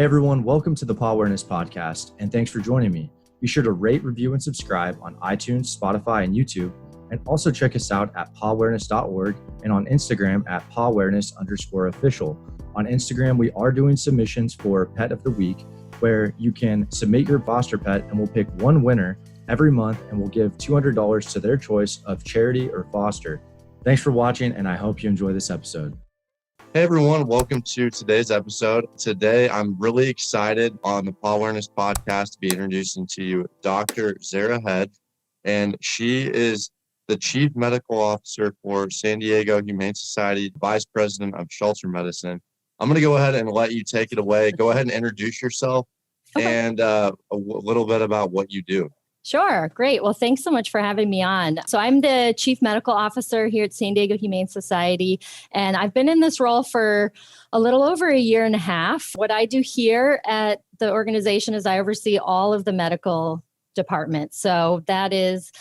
Hey everyone, welcome to the Pawareness podcast, and thanks for joining me. Be sure to rate, review, and subscribe on iTunes, Spotify, and YouTube, and also check us out at pawareness.org and on Instagram at pawareness_official. On Instagram, we are doing submissions for Pet of the Week, where you can submit your foster pet and we'll pick one winner every month and we'll give $200 to their choice of charity or foster. Thanks for watching, and I hope you enjoy this episode. Hey everyone, welcome to today's episode. Today, I'm really excited on the Pawareness podcast to be introducing to you Dr. Zarah Hedge, and she is the Chief Medical Officer for San Diego Humane Society, Vice President of Shelter Medicine. I'm going to go ahead and let you take it away. Go ahead and introduce yourself and a little bit about what you do. Sure. Great. Well, thanks so much for having me on. So I'm the Chief Medical Officer here at San Diego Humane Society, and I've been in this role for a little over a year and a half. What I do here at the organization is I oversee all of the medical departments. So that is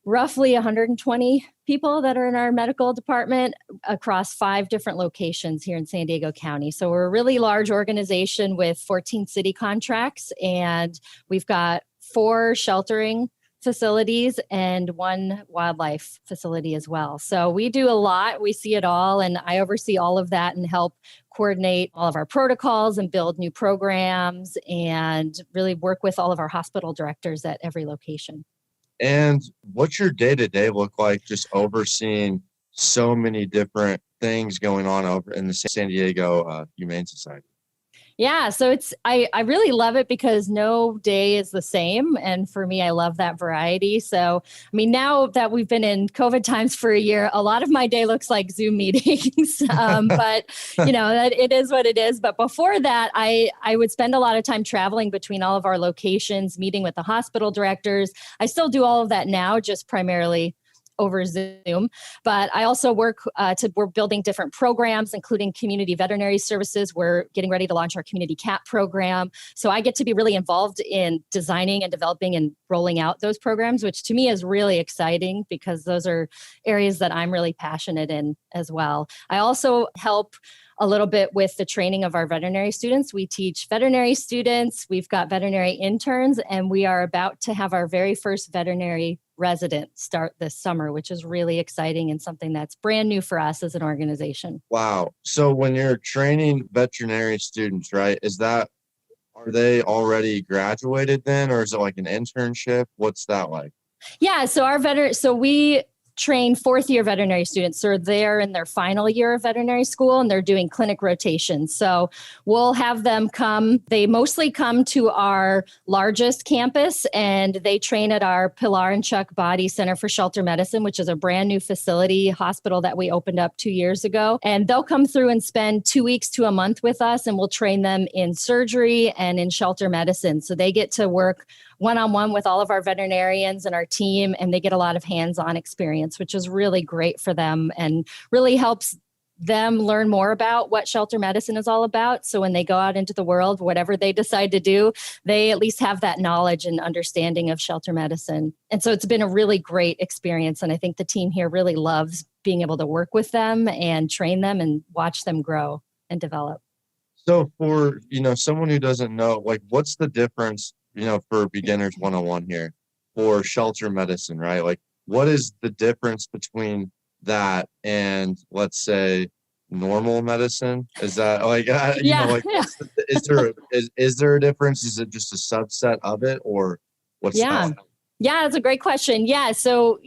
roughly 120 people that are in our medical department across 5 different locations here in San Diego County. So we're a really large organization with 14 city contracts, and we've got 4 sheltering facilities and 1 wildlife facility as well. So we do a lot, we see it all, and I oversee all of that and help coordinate all of our protocols and build new programs and really work with all of our hospital directors at every location. And what's your day-to-day look like just overseeing so many different things going on over in the San Diego Humane Society? Yeah, so I really love it because no day is the same. And for me, I love that variety. So, I mean, now that we've been in COVID times for a year, a lot of my day looks like Zoom meetings. But, you know, it is what it is. But before that, I would spend a lot of time traveling between all of our locations, meeting with the hospital directors. I still do all of that now, just primarily over Zoom, but I also we're building different programs, including community veterinary services. We're getting ready to launch our community cat program. So I get to be really involved in designing and developing and rolling out those programs, which to me is really exciting because those are areas that I'm really passionate in as well. I also help a little bit with the training of our veterinary students. We teach veterinary students, we've got veterinary interns, and we are about to have our very first veterinary resident start this summer, which is really exciting and something that's brand new for us as an organization. Wow. So when you're training veterinary students, right, are they already graduated then, or is it like an internship? What's that like? Yeah, so we train 4th-year veterinary students. So they're in their final year of veterinary school and they're doing clinic rotations. So we'll have them come. They mostly come to our largest campus and they train at our Pilar and Chuck Body Center for Shelter Medicine, which is a brand new facility hospital that we opened up 2 years ago. And they'll come through and spend 2 weeks to a month with us, and we'll train them in surgery and in shelter medicine. So they get to work one-on-one with all of our veterinarians and our team, and they get a lot of hands-on experience, which is really great for them and really helps them learn more about what shelter medicine is all about. So when they go out into the world, whatever they decide to do, they at least have that knowledge and understanding of shelter medicine. And so it's been a really great experience. And I think the team here really loves being able to work with them and train them and watch them grow and develop. So for, someone who doesn't know, like, what's the difference, for beginners 101 here for shelter medicine, right? Like, what is the difference between that and, let's say, normal medicine? Is that like, is there a difference? Is it just a subset of it, or what's that? Yeah, that's a great question. Yeah. So,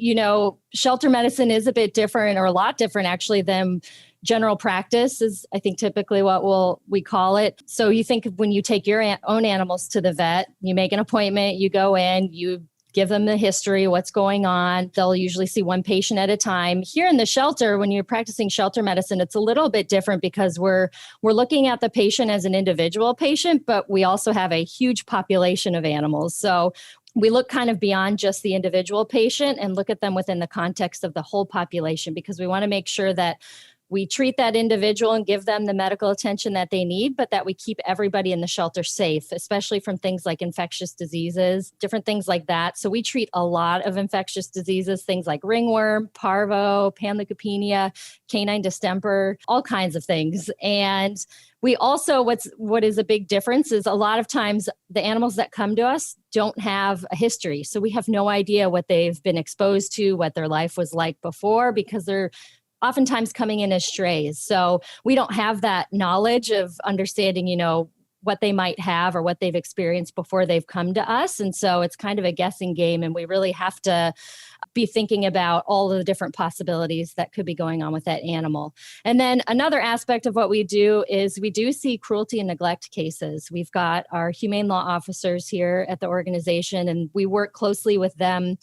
shelter medicine is a bit different, or a lot different actually, than general practice is, I think, typically what we call it. So you think when you take your own animals to the vet, you make an appointment, you go in, you give them the history, what's going on. They'll usually see one patient at a time. Here in the shelter, when you're practicing shelter medicine, it's a little bit different because we're looking at the patient as an individual patient, but we also have a huge population of animals. So we look kind of beyond just the individual patient and look at them within the context of the whole population, because we want to make sure that we treat that individual and give them the medical attention that they need, but that we keep everybody in the shelter safe, especially from things like infectious diseases, different things like that. So we treat a lot of infectious diseases, things like ringworm, parvo, panleukopenia, canine distemper, all kinds of things. And we also, what is a big difference is a lot of times the animals that come to us don't have a history. So we have no idea what they've been exposed to, what their life was like before, because they're oftentimes coming in as strays. So we don't have that knowledge of understanding, what they might have or what they've experienced before they've come to us. And so it's kind of a guessing game, and we really have to be thinking about all of the different possibilities that could be going on with that animal. And then another aspect of what we do is we do see cruelty and neglect cases. We've got our humane law officers here at the organization, and we work closely with them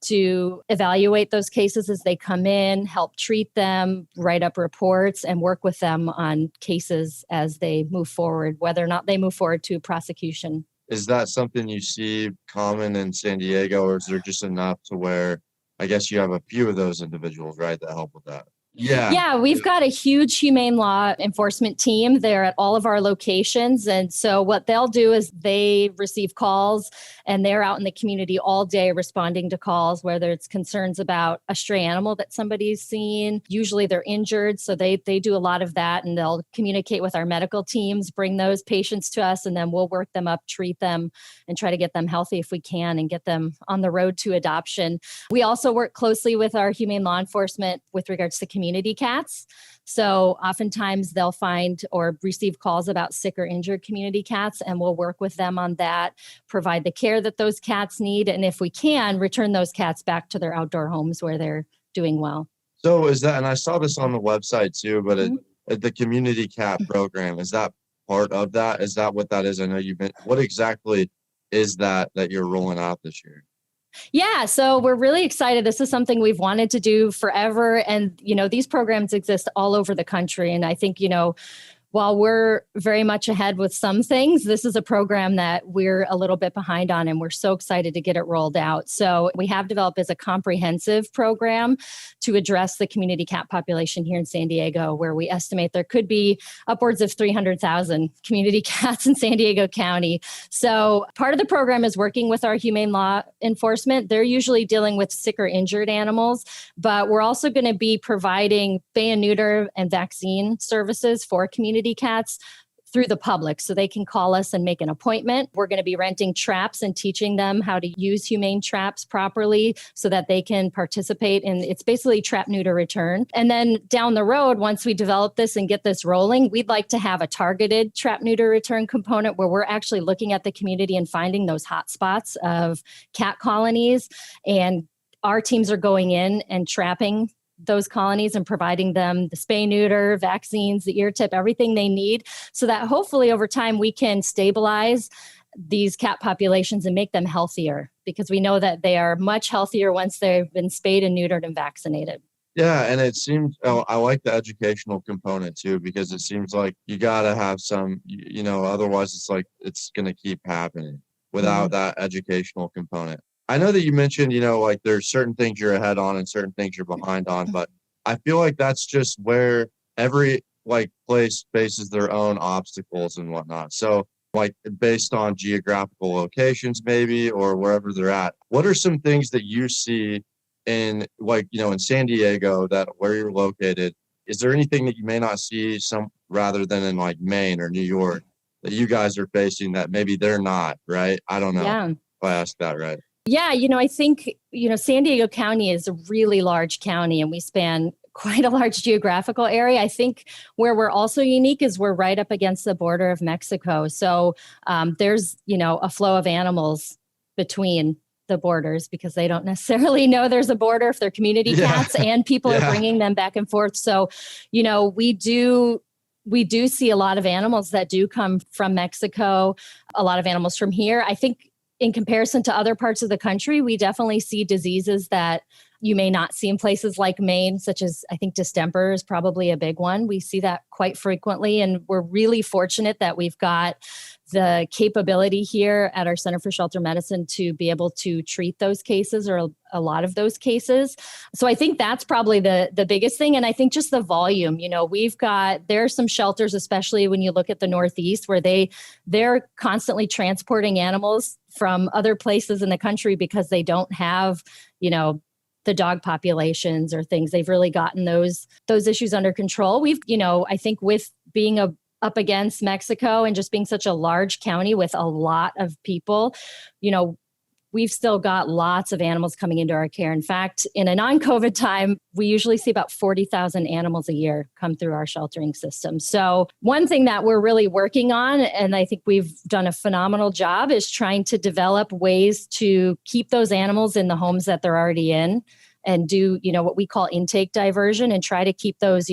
to evaluate those cases as they come in, help treat them, write up reports, and work with them on cases as they move forward, whether or not they move forward to prosecution. Is that something you see common in San Diego, or is there just enough to where I guess you have a few of those individuals, right, that help with that? Yeah, we've got a huge humane law enforcement team. They're at all of our locations. And so what they'll do is they receive calls, and they're out in the community all day responding to calls, whether it's concerns about a stray animal that somebody's seen. Usually they're injured. So they do a lot of that, and they'll communicate with our medical teams, bring those patients to us, and then we'll work them up, treat them, and try to get them healthy if we can and get them on the road to adoption. We also work closely with our humane law enforcement with regards to community cats. So oftentimes they'll find or receive calls about sick or injured community cats, and we'll work with them on that, provide the care that those cats need, and if we can, return those cats back to their outdoor homes where they're doing well. So is that, and I saw this on the website too, but the community cat program, is that part of that? Is that what that is? I know you've been, what exactly is that you're rolling out this year? Yeah, so we're really excited. This is something we've wanted to do forever. And, these programs exist all over the country. And I think, while we're very much ahead with some things, this is a program that we're a little bit behind on, and we're so excited to get it rolled out. So we have developed as a comprehensive program to address the community cat population here in San Diego, where we estimate there could be upwards of 300,000 community cats in San Diego County. So part of the program is working with our humane law enforcement. They're usually dealing with sick or injured animals, but we're also going to be providing spay and neuter and vaccine services for community cats through the public. So they can call us and make an appointment. We're going to be renting traps and teaching them how to use humane traps properly so that they can participate in, it's basically trap, neuter, return. And then down the road, once we develop this and get this rolling, we'd like to have a targeted trap, neuter, return component where we're actually looking at the community and finding those hot spots of cat colonies. And our teams are going in and trapping those colonies and providing them the spay, neuter, vaccines, the ear tip, everything they need, so that hopefully over time we can stabilize these cat populations and make them healthier, because we know that they are much healthier once they've been spayed and neutered and vaccinated. Yeah, and it seems, I like the educational component too, because it seems like you got to have some, otherwise it's like it's going to keep happening without that educational component. I know that you mentioned, like there's certain things you're ahead on and certain things you're behind on, but I feel like that's just where every place faces their own obstacles and whatnot. So based on geographical locations maybe, or wherever they're at, what are some things that you see in in San Diego, that where you're located? Is there anything that you may not see rather than in Maine or New York that you guys are facing that maybe they're not, right? I don't know if I asked that right. Yeah, I think, San Diego County is a really large county, and we span quite a large geographical area. I think where we're also unique is we're right up against the border of Mexico. So there's, a flow of animals between the borders, because they don't necessarily know there's a border if they're community cats, and people are bringing them back and forth. So, we do see a lot of animals that do come from Mexico, a lot of animals from here. I think in comparison to other parts of the country, we definitely see diseases that, you may not see in places like Maine, such as I think distemper is probably a big one. We see that quite frequently. And we're really fortunate that we've got the capability here at our Center for Shelter Medicine to be able to treat those cases, or a lot of those cases. So I think that's probably the biggest thing. And I think just the volume, there are some shelters, especially when you look at the Northeast, where they're constantly transporting animals from other places in the country because they don't have, the dog populations or things. They've really gotten those issues under control. I think with being up against Mexico and just being such a large county with a lot of people, we've still got lots of animals coming into our care. In fact, in a non-COVID time, we usually see about 40,000 animals a year come through our sheltering system. So one thing that we're really working on, and I think we've done a phenomenal job, is trying to develop ways to keep those animals in the homes that they're already in and do, what we call intake diversion, and try to keep those,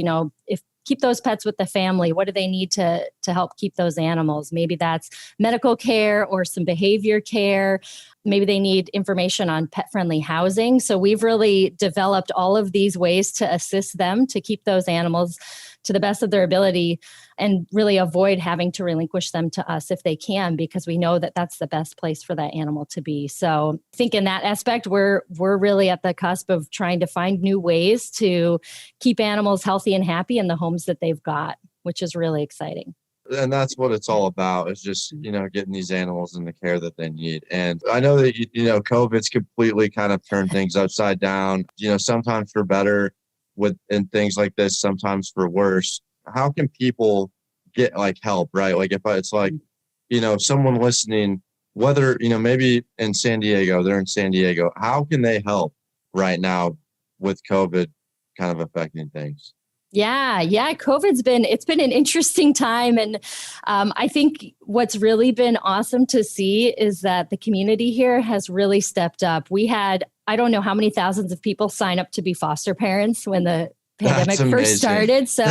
keep those pets with the family. What do they need to help keep those animals? Maybe that's medical care or some behavior care. Maybe they need information on pet-friendly housing. So we've really developed all of these ways to assist them to keep those animals to the best of their ability and really avoid having to relinquish them to us if they can, because we know that that's the best place for that animal to be. So I think in that aspect, we're really at the cusp of trying to find new ways to keep animals healthy and happy in the homes that they've got, which is really exciting. And that's what it's all about, is just, getting these animals in the care that they need. And I know that, COVID's completely kind of turned things upside down, sometimes for better and things like this, sometimes for worse. How can people get help, right? If it's someone listening, whether, maybe in San Diego, they're in San Diego, how can they help right now with COVID kind of affecting things? Yeah. It's been an interesting time. And I think what's really been awesome to see is that the community here has really stepped up. We had, I don't know how many thousands of people sign up to be foster parents when the pandemic first started. So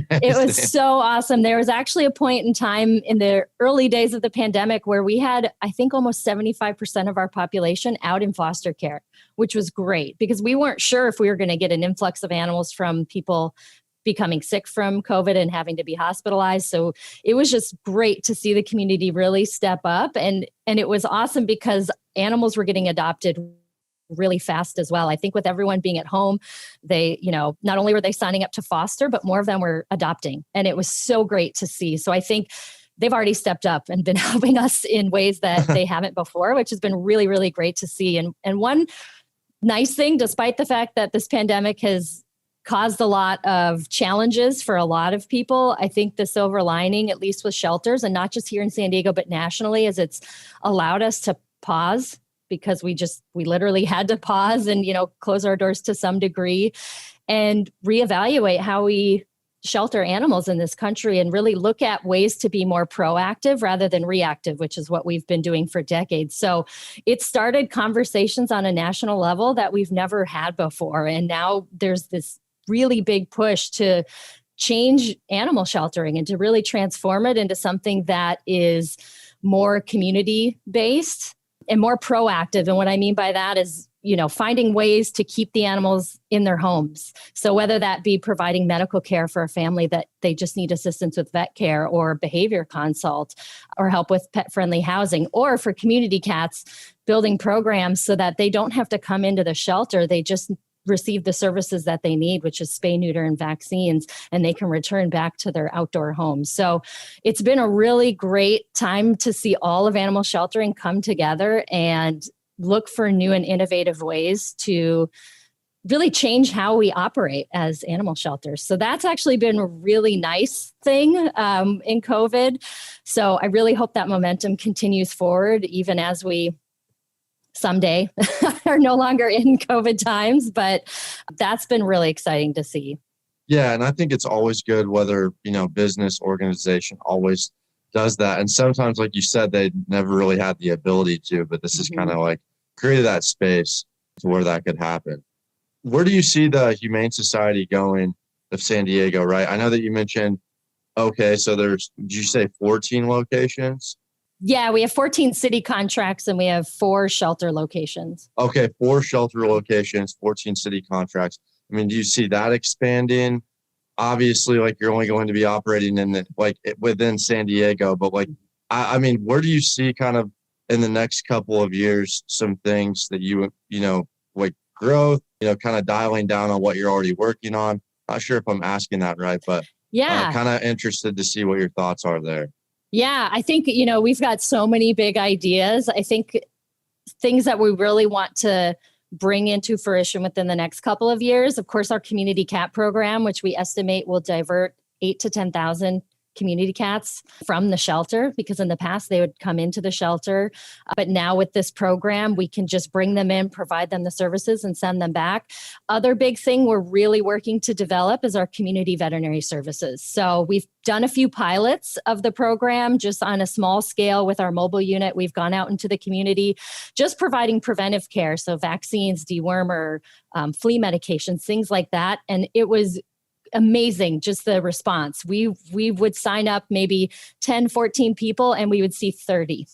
it was so awesome. There was actually a point in time in the early days of the pandemic where we had, I think, almost 75% of our population out in foster care, which was great because we weren't sure if we were going to get an influx of animals from people becoming sick from COVID and having to be hospitalized. So it was just great to see the community really step up. And it was awesome because animals were getting adopted really fast as well. I think with everyone being at home, they, not only were they signing up to foster, but more of them were adopting. And it was so great to see. So I think they've already stepped up and been helping us in ways that they haven't before, which has been really, really great to see. And one nice thing, despite the fact that this pandemic has caused a lot of challenges for a lot of people, I think the silver lining, at least with shelters, and not just here in San Diego, but nationally, is it's allowed us to pause, because we literally had to pause and, close our doors to some degree and reevaluate how we shelter animals in this country and really look at ways to be more proactive rather than reactive, which is what we've been doing for decades. So it started conversations on a national level that we've never had before. And now there's this really big push to change animal sheltering and to really transform it into something that is more community-based and more proactive. And what I mean by that is, finding ways to keep the animals in their homes. So whether that be providing medical care for a family that they just need assistance with vet care or behavior consult or help with pet-friendly housing, or for community cats, building programs so that they don't have to come into the shelter. They just receive the services that they need, which is spay, neuter, and vaccines, and they can return back to their outdoor homes. So it's been a really great time to see all of animal sheltering come together and look for new and innovative ways to really change how we operate as animal shelters. So that's actually been a really nice thing in COVID. So I really hope that momentum continues forward, even as we someday are no longer in COVID times, but that's been really exciting to see. Yeah. And I think it's always good whether, business organization always does that. And sometimes, like you said, they never really had the ability to, but this is kind of created that space to where that could happen. Where do you see the Humane Society going of San Diego, right? I know that you mentioned, okay, so did you say 14 locations? Yeah, we have 14 city contracts and we have 4 shelter locations. Okay, 4 shelter locations, 14 city contracts. I mean, do you see that expanding? Obviously, like you're only going to be operating in within San Diego, but like, I mean, where do you see kind of in the next couple of years some things that like growth, kind of dialing down on what you're already working on? Not sure if I'm asking that right, but Yeah. kind of interested to see what your thoughts are there. Yeah, I think, we've got so many big ideas. I think things that we really want to bring into fruition within the next couple of years, of course, our community cat program, which we estimate will divert 8,000 to 10,000 community cats from the shelter, because in the past they would come into the shelter. But now with this program, we can just bring them in, provide them the services and send them back. Other big thing we're really working to develop is our community veterinary services. So we've done a few pilots of the program just on a small scale with our mobile unit. We've gone out into the community, just providing preventive care. So vaccines, dewormer, flea medications, things like that. And it was amazing, just the response. We would sign up maybe 10, 14 people and we would see 30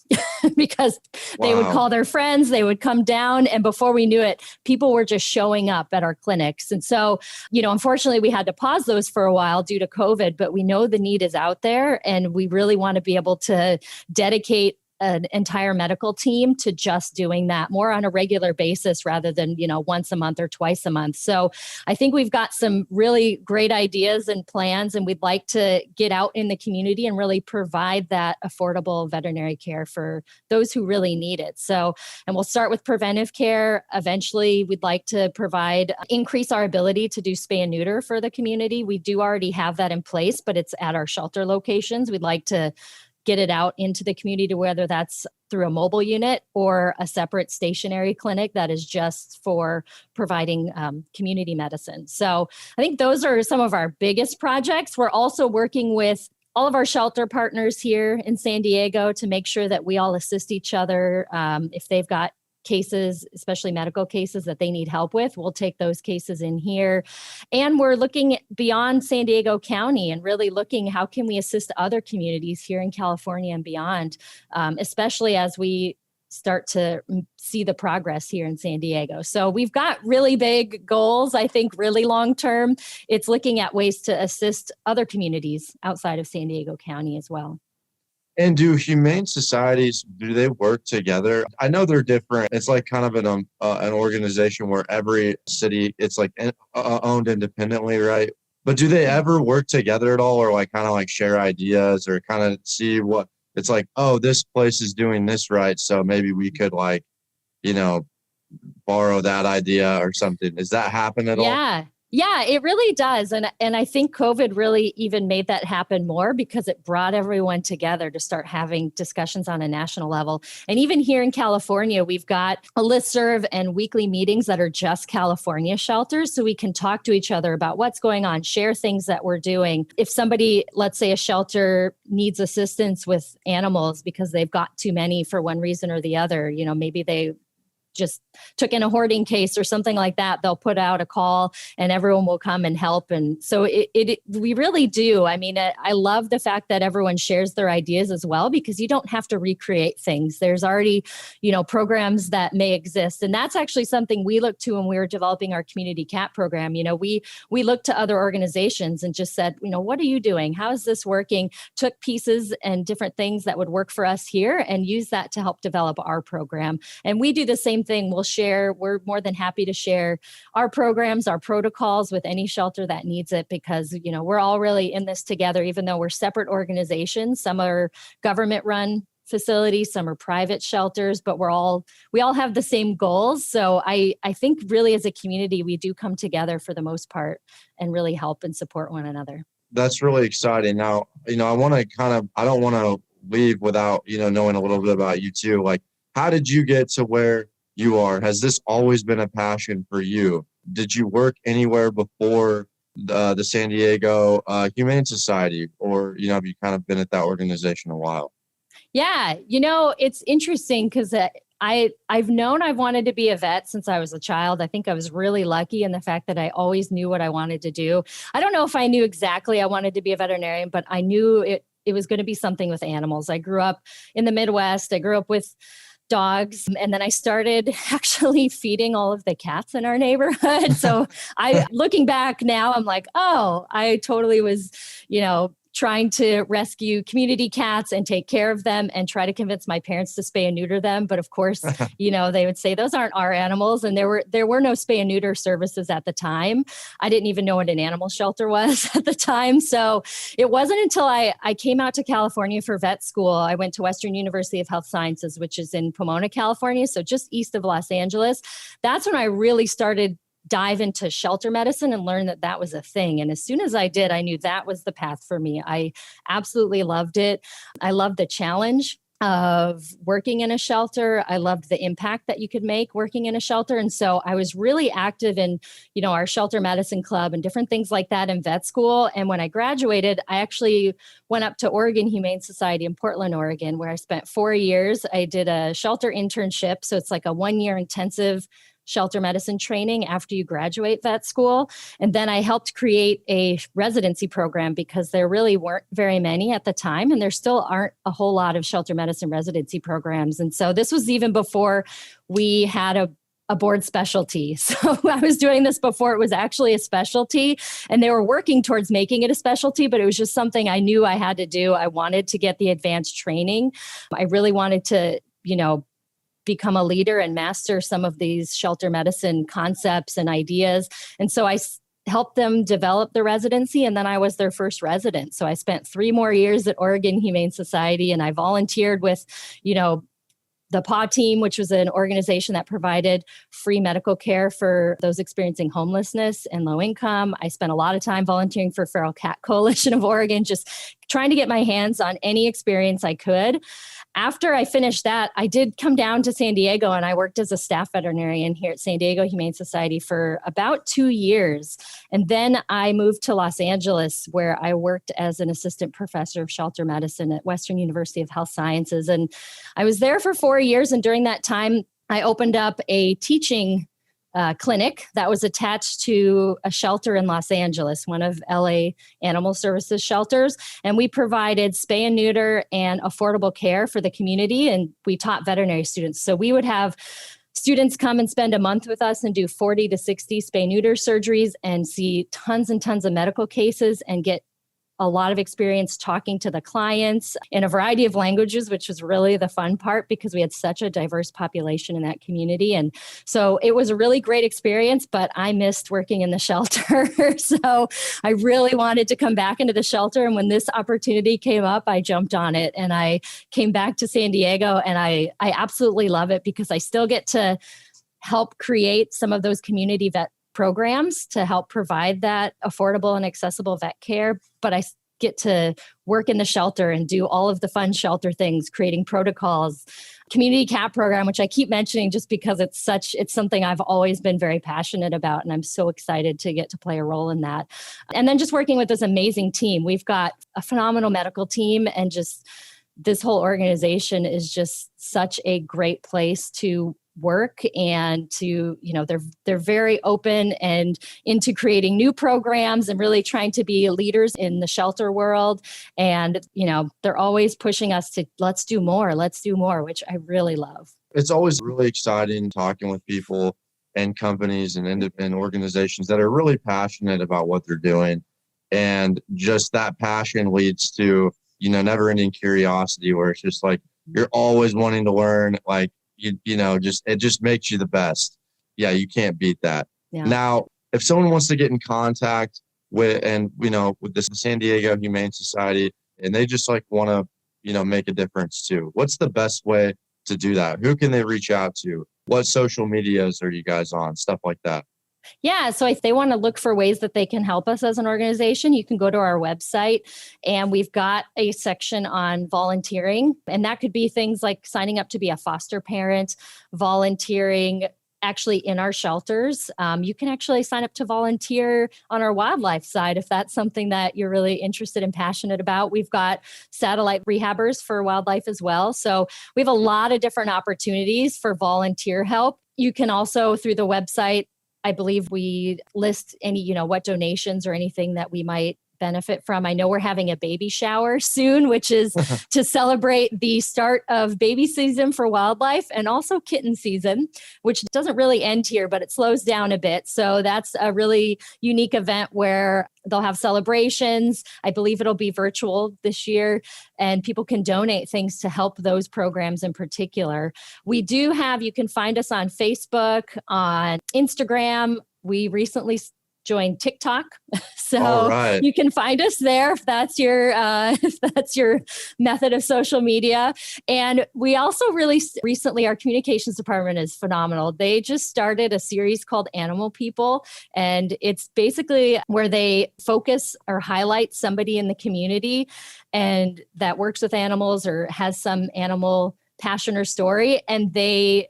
because they would call their friends, they would come down. And before we knew it, people were just showing up at our clinics. And so, unfortunately, we had to pause those for a while due to COVID, but we know the need is out there and we really want to be able to dedicate an entire medical team to just doing that more on a regular basis rather than, once a month or twice a month. So I think we've got some really great ideas and plans, and we'd like to get out in the community and really provide that affordable veterinary care for those who really need it. So, and we'll start with preventive care. Eventually, we'd like to increase our ability to do spay and neuter for the community. We do already have that in place, but it's at our shelter locations. We'd like to get it out into the community, whether that's through a mobile unit or a separate stationary clinic that is just for providing community medicine. So I think those are some of our biggest projects. We're also working with all of our shelter partners here in San Diego to make sure that we all assist each other. If they've got cases, especially medical cases that they need help with, we'll take those cases in here. And we're looking beyond San Diego County and really looking how can we assist other communities here in California and beyond, especially as we start to see the progress here in San Diego. So we've got really big goals, I think really long term. It's looking at ways to assist other communities outside of San Diego County as well. And do humane societies, do they work together? I know they're different. It's like kind of an organization where every city, it's like owned independently, right? But do they ever work together at all, or like kind of like share ideas or kind of see what it's like, oh, this place is doing this right, so maybe we could like, borrow that idea or something. Does that happen at all? Yeah, it really does. And I think COVID really even made that happen more because it brought everyone together to start having discussions on a national level. And even here in California, we've got a listserv and weekly meetings that are just California shelters. So we can talk to each other about what's going on, share things that we're doing. If somebody, let's say a shelter needs assistance with animals because they've got too many for one reason or the other, maybe they just took in a hoarding case or something like that, they'll put out a call and everyone will come and help. And so we really do. I mean, I love the fact that everyone shares their ideas as well, because you don't have to recreate things. There's already, programs that may exist. And that's actually something we looked to when we were developing our community cat program. We looked to other organizations and just said, what are you doing? How is this working? Took pieces and different things that would work for us here and use that to help develop our program. And we do the same thing. We're more than happy to share our programs, our protocols with any shelter that needs it, because, we're all really in this together, even though we're separate organizations. Some are government run facilities, some are private shelters, but we all have the same goals. So I think really as a community, we do come together for the most part and really help and support one another. That's really exciting. Now, I don't want to leave without, knowing a little bit about you too. Like, how did you get to where you are? Has this always been a passion for you? Did you work anywhere before the San Diego Humane Society, or have you kind of been at that organization a while? Yeah, it's interesting because I've known I've wanted to be a vet since I was a child. I think I was really lucky in the fact that I always knew what I wanted to do. I don't know if I knew exactly I wanted to be a veterinarian, but I knew it was going to be something with animals. I grew up in the Midwest. I grew up with dogs. And then I started actually feeding all of the cats in our neighborhood. So looking back now, I'm like, oh, I totally was, trying to rescue community cats and take care of them and try to convince my parents to spay and neuter them. But of course, they would say those aren't our animals. And there were no spay and neuter services at the time. I didn't even know what an animal shelter was at the time. So it wasn't until I came out to California for vet school. I went to Western University of Health Sciences, which is in Pomona, California. So just east of Los Angeles. That's when I really started dive into shelter medicine and learn that was a thing. And as soon as I did, I knew that was the path for me. I absolutely loved it. I loved the challenge of working in a shelter. I loved the impact that you could make working in a shelter. And so I was really active in, our shelter medicine club and different things like that in vet school. And when I graduated, I actually went up to Oregon Humane Society in Portland, Oregon, where I spent 4 years. I did a shelter internship. So it's like a 1-year intensive shelter medicine training after you graduate vet school. And then I helped create a residency program because there really weren't very many at the time. And there still aren't a whole lot of shelter medicine residency programs. And so this was even before we had a board specialty. So I was doing this before it was actually a specialty, and they were working towards making it a specialty, but it was just something I knew I had to do. I wanted to get the advanced training. I really wanted to, become a leader and master some of these shelter medicine concepts and ideas. And so I helped them develop the residency, and then I was their first resident. So I spent 3 more years at Oregon Humane Society, and I volunteered with, the PAW team, which was an organization that provided free medical care for those experiencing homelessness and low income. I spent a lot of time volunteering for Feral Cat Coalition of Oregon, just trying to get my hands on any experience I could. After I finished that, I did come down to San Diego, and I worked as a staff veterinarian here at San Diego Humane Society for about 2 years. And then I moved to Los Angeles, where I worked as an assistant professor of shelter medicine at Western University of Health Sciences. And I was there for 4 years. And during that time, I opened up a teaching clinic that was attached to a shelter in Los Angeles, one of LA Animal Services shelters. And we provided spay and neuter and affordable care for the community. And we taught veterinary students. So we would have students come and spend a month with us and do 40 to 60 spay neuter surgeries and see tons and tons of medical cases and get a lot of experience talking to the clients in a variety of languages, which was really the fun part because we had such a diverse population in that community. And so it was a really great experience, but I missed working in the shelter. So I really wanted to come back into the shelter. And when this opportunity came up, I jumped on it and I came back to San Diego, and I absolutely love it because I still get to help create some of those community vet programs to help provide that affordable and accessible vet care. But I get to work in the shelter and do all of the fun shelter things, creating protocols, community cat program, which I keep mentioning just because it's something I've always been very passionate about. And I'm so excited to get to play a role in that. And then just working with this amazing team. We've got a phenomenal medical team, and just this whole organization is just such a great place to work, and to, they're very open and into creating new programs and really trying to be leaders in the shelter world. And, they're always pushing us to let's do more, which I really love. It's always really exciting talking with people and companies and independent organizations that are really passionate about what they're doing. And just that passion leads to, never ending curiosity, where it's just like, you're always wanting to learn, like, it just makes you the best. Yeah, you can't beat that. Yeah. Now, if someone wants to get in contact with the San Diego Humane Society, and they just want to, make a difference too, what's the best way to do that? Who can they reach out to? What social medias are you guys on? Stuff like that. Yeah. So if they want to look for ways that they can help us as an organization, you can go to our website, and we've got a section on volunteering. And that could be things like signing up to be a foster parent, volunteering actually in our shelters. You can actually sign up to volunteer on our wildlife side if that's something that you're really interested and passionate about. We've got satellite rehabbers for wildlife as well. So we have a lot of different opportunities for volunteer help. You can also, through the website, I believe we list any, what donations or anything that we might benefit from. I know we're having a baby shower soon, which is to celebrate the start of baby season for wildlife and also kitten season, which doesn't really end here, but it slows down a bit. So that's a really unique event where they'll have celebrations. I believe it'll be virtual this year, and people can donate things to help those programs in particular. We do have, you can find us on Facebook, on Instagram. We recently joined TikTok, so right. you can find us there if that's your method of social media. And we also really recently, our communications department is phenomenal. They just started a series called Animal People, and it's basically where they focus or highlight somebody in the community and that works with animals or has some animal passion or story, and they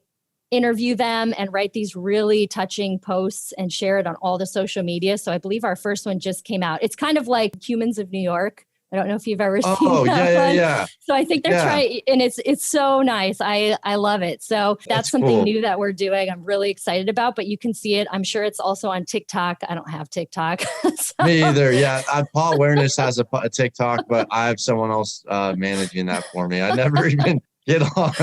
interview them and write these really touching posts and share it on all the social media. So I believe our first one just came out. It's kind of like Humans of New York. I don't know if you've ever seen that one. Yeah. So I think they're trying, and it's so nice. I love it. So that's something cool. new that we're doing. I'm really excited about, but you can see it. I'm sure it's also on TikTok. I don't have TikTok. Me either. Yeah. Pawareness has a TikTok, but I have someone else managing that for me. I never even get on.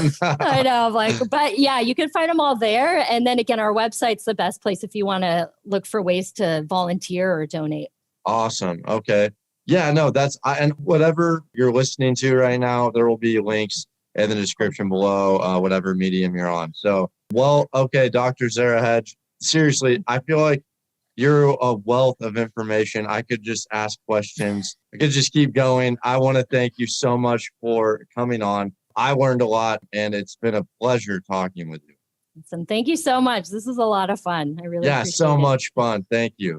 I know, but yeah, you can find them all there. And then again, our website's the best place if you want to look for ways to volunteer or donate. Awesome. Okay. Yeah, no, and whatever you're listening to right now, there will be links in the description below, whatever medium you're on. So, okay, Dr. Zarah Hedge, seriously, I feel like you're a wealth of information. I could just ask questions. I could just keep going. I want to thank you so much for coming on. I learned a lot, and it's been a pleasure talking with you. Awesome. Thank you so much. This is a lot of fun. I really appreciate so it. much fun. Thank you.